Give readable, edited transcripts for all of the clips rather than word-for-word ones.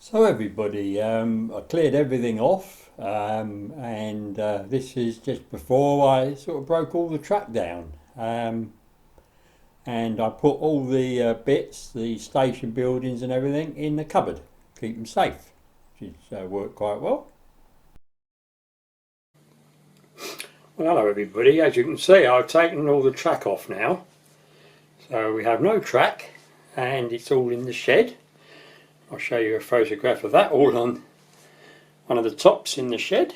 So everybody, I cleared everything off, and this is just before I sort of broke all the track down, and I put all the bits, the station buildings and everything in the cupboard, keep them safe, which worked quite well. Well, hello everybody. As you can see, I've taken all the track off now, so we have no track, and it's all in the shed. I'll show you a photograph of that, all on one of the tops in the shed.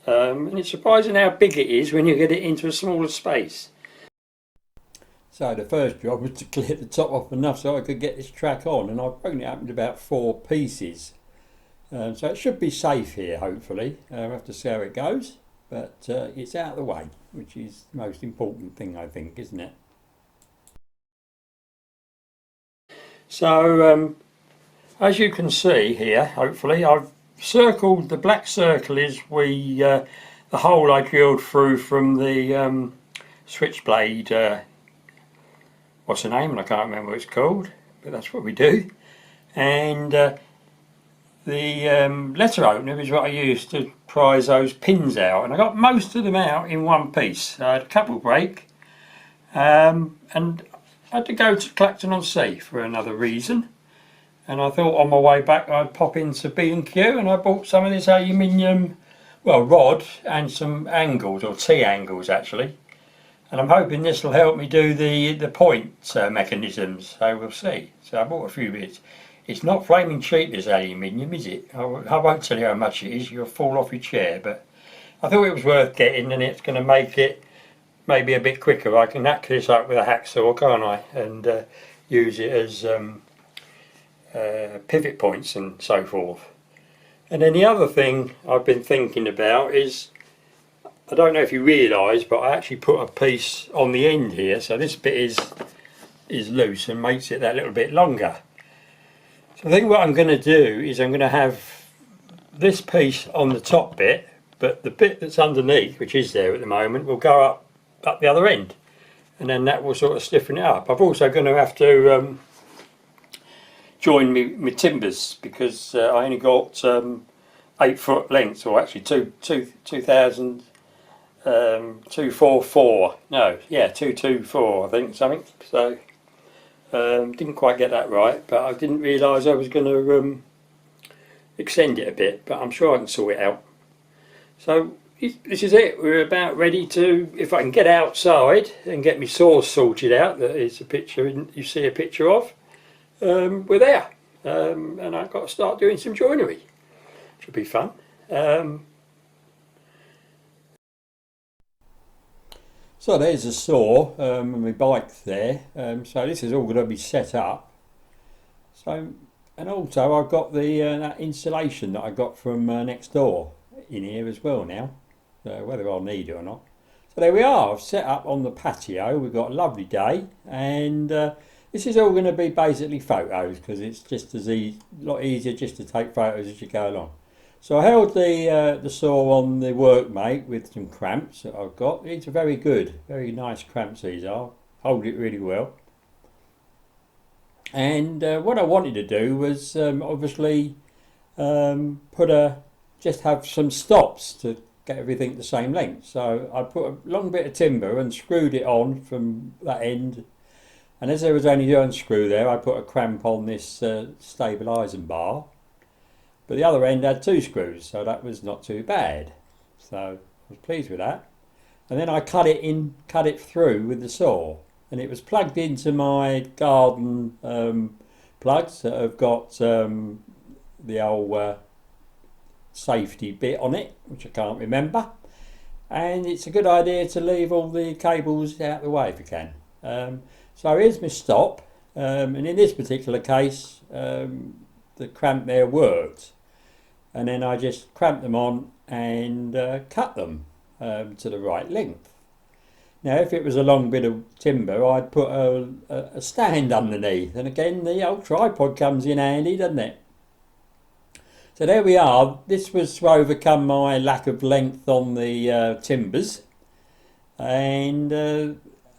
And it's surprising how big it is when you get it into a smaller space. So the first job was to clear the top off enough so I could get this track on, and I've broken it up into about 4 pieces. So it should be safe here, hopefully. We'll have to see how it goes, but it's out of the way, which is the most important thing, I think, isn't it? So as you can see here, hopefully, I've circled, the black circle is the hole I drilled through from the switchblade, what's the name, and I can't remember what it's called, but that's what we do. And the letter opener is what I used to prise those pins out, and I got most of them out in one piece. I had a couple break, and I had to go to Clacton-on-Sea for another reason. And I thought on my way back I'd pop into B&Q, and I bought some of this aluminium, well, rod and some angles, or T-angles actually. And I'm hoping this will help me do the point mechanisms, so we'll see. So I bought a few bits. It's not flaming cheap, this aluminium, is it? I won't tell you how much it is, you'll fall off your chair, but I thought it was worth getting, and it's going to make it maybe a bit quicker. I can hack this up with a hacksaw, can't I? And use it as pivot points and so forth. And then the other thing I've been thinking about is, I don't know if you realise, but I actually put a piece on the end here, so this bit is loose and makes it that little bit longer. So I think what I'm going to do is I'm going to have this piece on the top bit, but the bit that's underneath, which is there at the moment, will go up the other end, and then that will sort of stiffen it up. I'm also going to have to join my timbers, because I only got 8 foot lengths, or actually 2,244. No, yeah, 224, I think, something. So didn't quite get that right, but I didn't realise I was going to extend it a bit, but I'm sure I can sort it out. So this is it. We're about ready to, if I can get outside and get my saw sorted out, that is a picture you see a picture of. We're there, and I've got to start doing some joinery. Should be fun. So there's a saw and my bike there. So this is all going to be set up. So, and also I've got the that insulation that I got from next door in here as well now. Whether I'll need it or not. So there we are. I've set up on the patio. We've got a lovely day, and this is all going to be basically photos, because it's just a lot easier just to take photos as you go along. So I held the saw on the workmate with some clamps that I've got. These are very good, very nice clamps these are. Hold it really well. And what I wanted to do was obviously just have some stops to get everything the same length. So I put a long bit of timber and screwed it on from that end. And as there was only one screw there, I put a cramp on this stabilising bar. But the other end had 2 screws, so that was not too bad. So I was pleased with that. And then I cut it through with the saw. And it was plugged into my garden plugs that have got the old safety bit on it, which I can't remember. And it's a good idea to leave all the cables out of the way if you can. So here's my stop, and in this particular case the cramp there worked, and then I just clamped them on and cut them to the right length. Now if it was a long bit of timber, I'd put a stand underneath, and again the old tripod comes in handy, doesn't it? So there we are. This was to overcome my lack of length on the timbers, and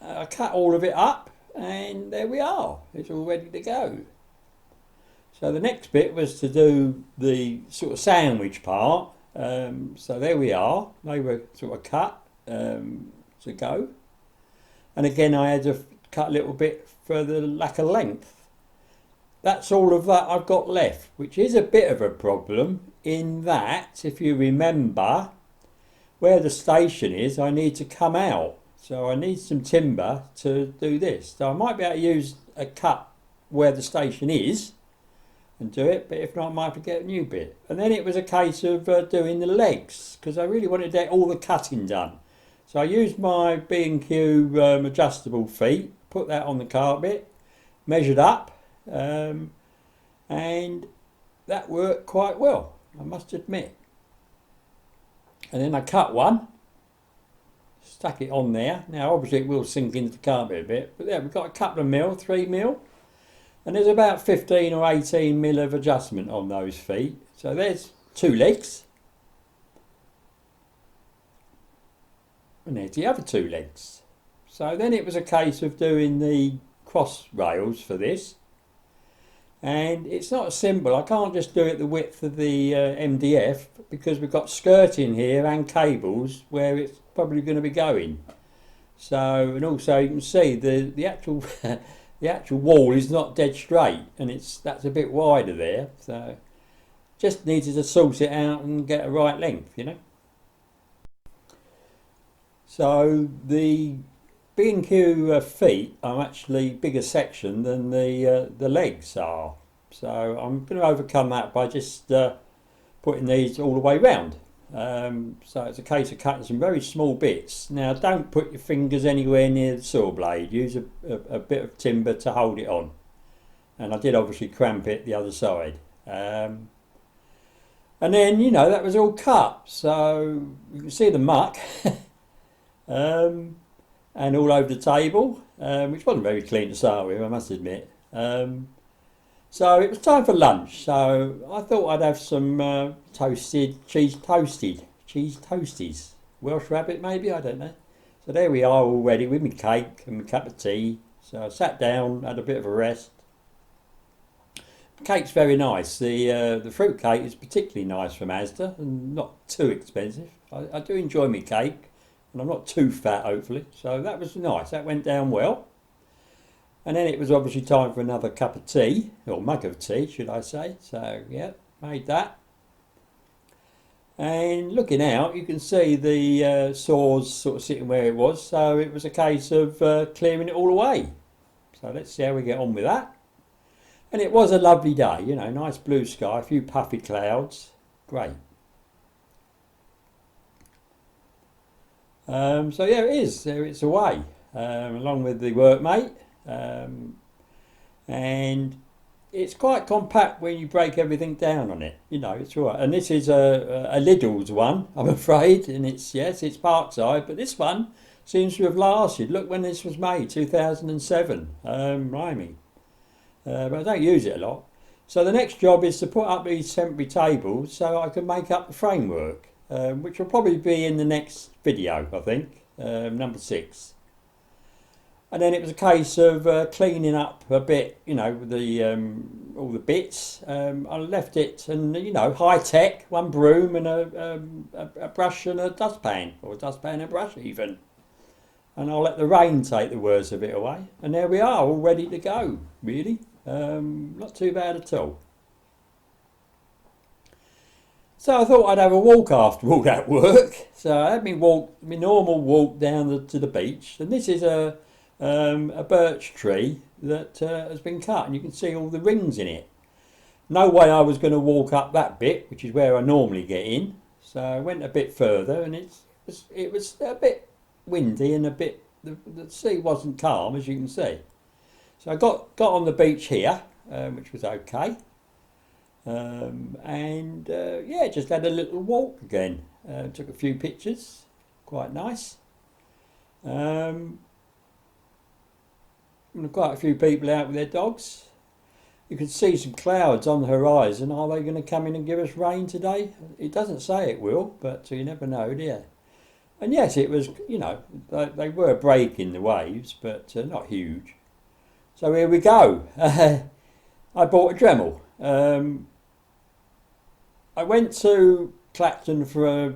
I cut all of it up, and there we are. It's all ready to go. So the next bit was to do the sort of sandwich part. So there we are. They were sort of cut to go. And again, I had to cut a little bit for the lack of length. That's all of that I've got left, which is a bit of a problem in that, if you remember, where the station is, I need to come out. So I need some timber to do this. So I might be able to use a cut where the station is and do it, but if not, I might have to get a new bit. And then it was a case of doing the legs, because I really wanted to get all the cutting done. So I used my B&Q adjustable feet, put that on the carpet, measured up, and that worked quite well, I must admit. And then I cut one, stuck it on there. Now obviously it will sink into the carpet a bit, but there we've got a couple of mil, 3 mil, and there's about 15 or 18 mil of adjustment on those feet. So there's 2 legs, and there's the other 2 legs. So then it was a case of doing the cross rails for this. And it's not simple. I can't just do it the width of the MDF, because we've got skirting here and cables where it's probably going to be going. So, and also you can see the actual the actual wall is not dead straight, and that's a bit wider there. So just needed to sort it out and get a right length, you know. So the B&Q feet are actually bigger section than the legs are. So I'm going to overcome that by just putting these all the way round. So it's a case of cutting some very small bits. Now don't put your fingers anywhere near the saw blade. Use a bit of timber to hold it on. And I did obviously cramp it the other side. And then, you know, that was all cut. So you can see the muck. And all over the table, which wasn't very clean to start with, I must admit. So it was time for lunch, so I thought I'd have some cheese toasties, Welsh rabbit maybe, I don't know. So there we are, all ready with my cake and my cup of tea. So I sat down, had a bit of a rest. The cake's very nice. The fruit cake is particularly nice from Asda and not too expensive. I do enjoy my cake. And I'm not too fat, hopefully. So that was nice. That went down well. And then it was obviously time for another cup of tea, or mug of tea, should I say. So, yeah, made that. And looking out, you can see the saws sort of sitting where it was. So it was a case of clearing it all away. So let's see how we get on with that. And it was a lovely day, you know, nice blue sky, a few puffy clouds. Great. So yeah, it is. It's away, along with the workmate, and it's quite compact when you break everything down on it. You know, it's all right. And this is a Lidl's one, I'm afraid, and it's Parkside, but this one seems to have lasted. Look when this was made, 2007, blimey. But I don't use it a lot. So the next job is to put up these temporary tables so I can make up the framework. Which will probably be in the next video, I think, number 6. And then it was a case of cleaning up a bit, you know, the all the bits. I left it, and you know, high tech, one broom and a brush and a dustpan, or a dustpan and a brush even. And I'll let the rain take the worst of it away. And there we are, all ready to go, really. Not too bad at all. So I thought I'd have a walk after all that work. So I had my normal walk down to the beach, and this is a birch tree that has been cut, and you can see all the rings in it. No way I was going to walk up that bit, which is where I normally get in. So I went a bit further, and it was a bit windy and the sea wasn't calm, as you can see. So I got on the beach here, which was okay. Yeah, just had a little walk again. Took a few pictures, quite nice. Quite a few people out with their dogs. You can see some clouds on the horizon. Are they going to come in and give us rain today? It doesn't say it will, but you never know, do you? And yes, it was, you know, they were breaking the waves, but not huge. So here we go. I bought a Dremel. I went to Clacton for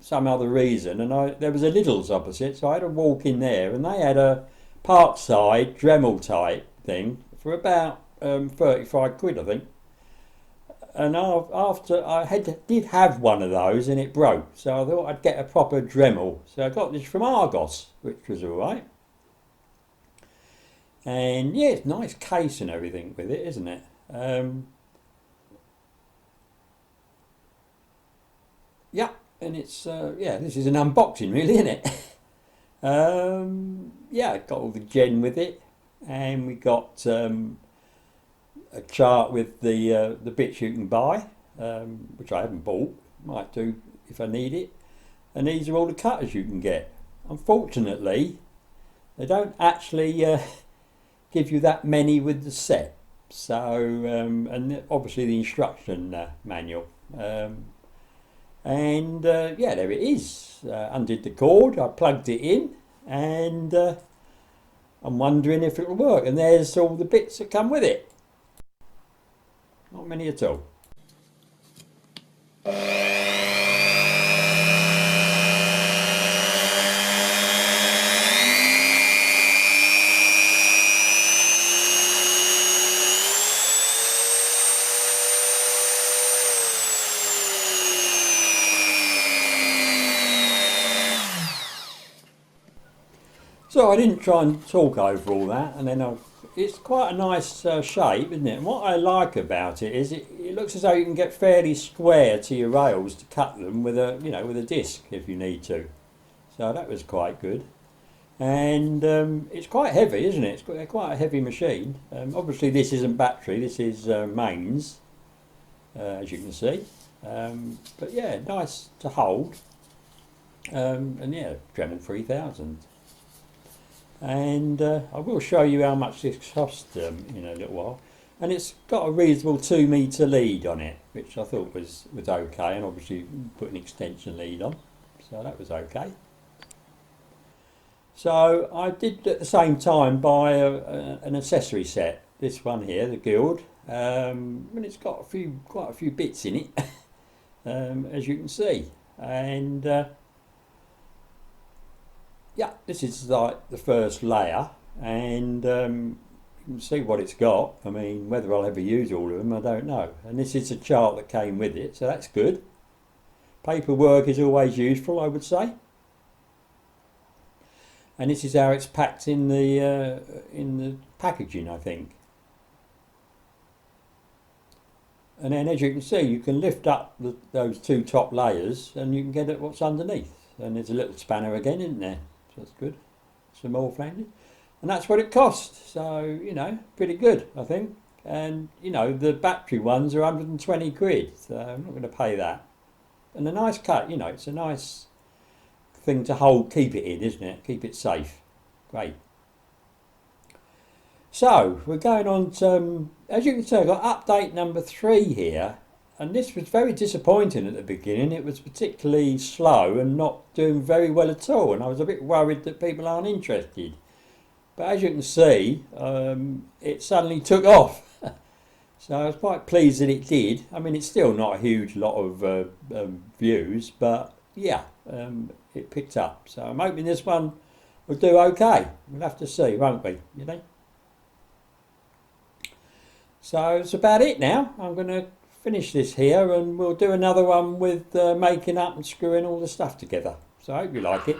some other reason, and there was a Lidl's opposite, so I had to walk in there, and they had a Parkside Dremel type thing for about 35 quid, I think. And after did have one of those, and it broke, so I thought I'd get a proper Dremel. So I got this from Argos, which was all right. And yeah, it's a nice case and everything with it, isn't it? Yeah, and it's yeah, this is an unboxing, really, isn't it? Yeah, got all the gen with it, and we got a chart with the bits you can buy, which I haven't bought. Might do if I need it. And these are all the cutters you can get. Unfortunately, they don't actually give you that many with the set. So, and obviously the instruction manual. And yeah, there it is. Undid the cord, I plugged it in, and I'm wondering if it'll work. And there's all the bits that come with it. Not many at all. So I didn't try and talk over all that, and then it's quite a nice shape, isn't it? And what I like about it is it looks as though you can get fairly square to your rails to cut them with a with a disc if you need to. So that was quite good, and it's quite heavy, isn't it? It's quite a heavy machine. Obviously, this isn't battery. This is mains, as you can see. But yeah, nice to hold, and yeah, Dremel 3000. And I will show you how much this cost in a little while. And it's got a reasonable 2 metre lead on it, which I thought was okay, and obviously put an extension lead on, so that was okay. So I did at the same time buy an accessory set, this one here, the Guild, and it's got quite a few bits in it, as you can see, and yeah, this is like the first layer, and you can see what it's got. I mean, whether I'll ever use all of them, I don't know. And this is a chart that came with it, so that's good. Paperwork is always useful, I would say. And this is how it's packed in the packaging, I think. And then, as you can see, you can lift up those 2 top layers, and you can get at what's underneath. And there's a little spanner again, isn't there? So that's good. Some more flanges. And that's what it cost. So, pretty good, I think. And, the battery ones are 120 quid. So I'm not going to pay that. And a nice cut, it's a nice thing to keep it in, isn't it? Keep it safe. Great. So, we're going on to, as you can see, I've got update number 3 here. And this was very disappointing at the beginning. It was particularly slow and not doing very well at all. And I was a bit worried that people aren't interested. But as you can see, it suddenly took off. So I was quite pleased that it did. I mean, it's still not a huge lot of views, but yeah, it picked up. So I'm hoping this one will do okay. We'll have to see, won't we? So it's about it now. I'm going to finish this here, and we'll do another one with making up and screwing all the stuff together. So I hope you like it.